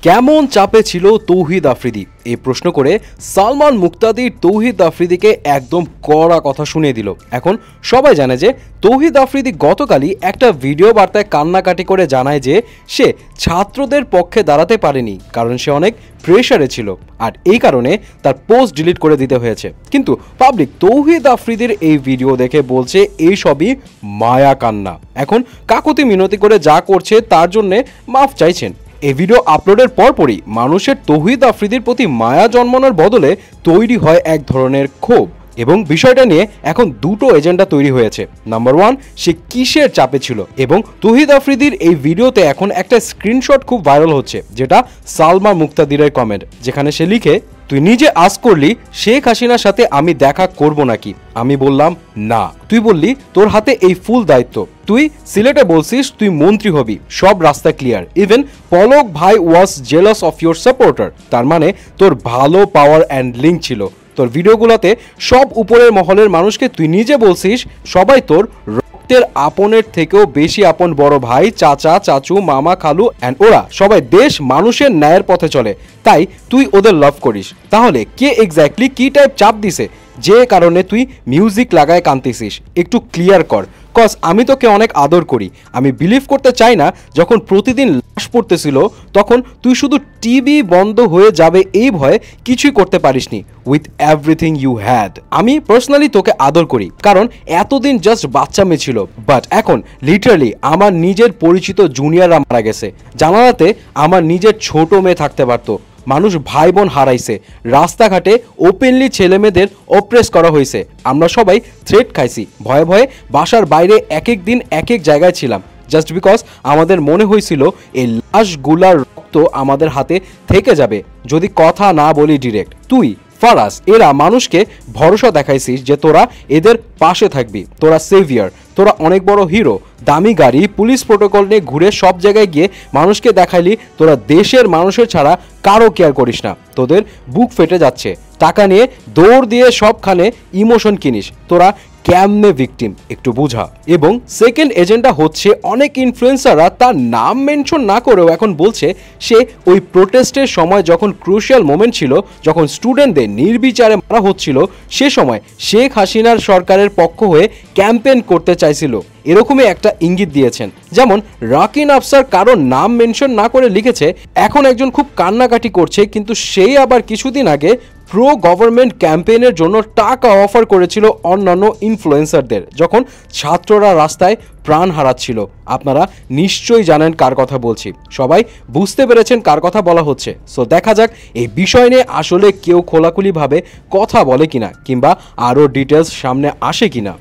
কেমন চাপে ছিল তৌহিদ আফ্রিদি এই প্রশ্ন করে সালমান মুক্তাদির তৌহিদ আফ্রিদিকে একদম কড়া কথা শুনিয়ে দিল। এখন সবাই জানে যে তৌহিদ আফ্রিদি গতকালই একটা ভিডিও বার্তায় কান্নাকাটি করে জানায় যে সে ছাত্রদের পক্ষে দাঁড়াতে পারেনি, কারণ সে অনেক প্রেশারে ছিল আর এই কারণে তার পোস্ট ডিলিট করে দিতে হয়েছে। কিন্তু পাবলিক তৌহিদ আফ্রিদির এই ভিডিও দেখে বলছে এই সবই মায়া কান্না। এখন কাকুতি মিনতি করে যা করছে তার জন্যে মাফ চাইছেন। এই ভিডিও আপলোডের পরপরই মানুষের তৌহিদ আফ্রিদির প্রতি মায়া জন্মানোর বদলে তৈরি হয় এক ধরনের ক্ষোভ, এবং বিষয়টা নিয়ে এখন দুটো এজেন্ডা তৈরি হয়েছে। নাম্বার ওয়ান, সে কিসের চাপে ছিল, এবং তৌহিদ আফ্রিদির এই ভিডিওতে এখন একটা স্ক্রিনশট খুব ভাইরাল হচ্ছে, যেটা সালমা মুক্তাদিরের কমেন্ট, যেখানে সে লিখে, তুই নিজে আজ করলি শেখ হাসিনার সাথে আমি দেখা করব নাকি, আমি বললাম না, তুই বললি তোর হাতে এই ফুল দায়িত্ব, তুই সিলেটে বলছিস তুই মন্ত্রী হবি, সব রাস্তা ক্লিয়ার, ইভেন পলক ভাই ওয়াজ জেলাস অফ ইউর সাপোর্টার, তার মানে তোর ভালো পাওয়ার অ্যান্ড লিঙ্ক ছিল। তোর ভিডিওগুলোতে সব উপরের মহলের মানুষকে তুই নিজে বলছিস সবাই তোর রক্তের আপনের থেকেও বেশি আপন, বড় ভাই, চাচা, চাচু, মামা, খালু অ্যান্ড ওরা সবাই দেশ মানুষের ন্যায়ের পথে চলে, তাই তুই ওদের লাভ করিস। তাহলে কে এক্স্যাক্টলি কি টাইপ চাপ দিছে যে কারণে তুই মিউজিক লাগায় কাঁদতেছিস, একটু ক্লিয়ার কর, কজ আমি তোকে অনেক আদর করি। আমি বিলিভ করতে চাই না যখন প্রতিদিন লাশ পড়তেছিল তখন তুই শুধু টিভি বন্ধ হয়ে যাবে এই ভয়ে কিছুই করতে পারিসনি উইথ এভরিথিং ইউ হ্যাড। আমি পার্সোনালি তোকে আদর করি, কারণ এতদিন জাস্ট বাচ্চা মেয়ে ছিল, বাট এখন লিটারালি আমার নিজের পরিচিত জুনিয়ররা মারা গেছে, জানালাতে আমার নিজের ছোট মেয়ে থাকতে পারতো, মানুষ ভাই বোন হারাইছে, রাস্তাঘাটে ওপেনলি ছেলে মেয়েদের অপ্রেস করা হয়েছে, আমরা সবাই থ্রেট খাইছি, ভয়ে ভয়ে বাসার বাইরে এক এক দিন এক এক জায়গায় ছিলাম, জাস্ট বিকজ আমাদের মনে হয়েছিল এই লাশগুলার রক্ত আমাদের হাতে থেকে যাবে যদি কথা না বলি ডিরেক্ট। তুই ফারাজ এরা মানুষকে ভরসা দেখাইছিস যে তোরা এদের পাশে থাকবি, তোরা সেভিয়ার, তোরা অনেক বড় হিরো, দামি গাড়ি, পুলিশ প্রোটোকল নিয়ে ঘুরে সব জায়গায় গিয়ে মানুষকে দেখাইলি তোরা দেশের মানুষের ছাড়া কারো কেয়ার করিস না, তোদের বুক ফেটে যাচ্ছে, টাকা নিয়ে দৌড় দিয়ে সবখানে ইমোশন কিনিস, তোরা কেমনে ভিকটিম একটু বুঝা। এবং সেকেন্ড এজেন্ডা হচ্ছে অনেক ইনফ্লুয়েন্সাররা তার নাম মেনশন না করেও এখন বলছে সে ওই প্রোটেস্টের সময় যখন ক্রুশিয়াল মোমেন্ট ছিল, যখন স্টুডেন্টদের নির্বিচারে মারা হচ্ছিল, সে সময় শেখ হাসিনার সরকারের পক্ষ হয়ে ক্যাম্পেইন করতে চাইছিল, এরকমই একটা ইঙ্গিত দিয়েছেন। যেমন রাকিন আফসার কারো নাম মেনশন না করে লিখেছে এখন একজন খুব কান্নাকাটি করছে, কিন্তু সেই আবার কিছুদিন আগে প্রো গভর্নমেন্ট ক্যাম্পেইনের জন্য টাকা অফার করেছিল অন্যান্য ইনফ্লুয়েন্সারদের যখন ছাত্ররা রাস্তায় প্রাণ হারাচ্ছিল। আপনারা নিশ্চয়ই জানেন কার কথা বলছি, সবাই বুঝতে পেরেছেন কার কথা বলা হচ্ছে। সো দেখা যাক এই বিষয় নিয়ে আসলে কেউ খোলাখুলিভাবে কথা বলে কিনা, কিংবা আরও ডিটেলস সামনে আসে কিনা।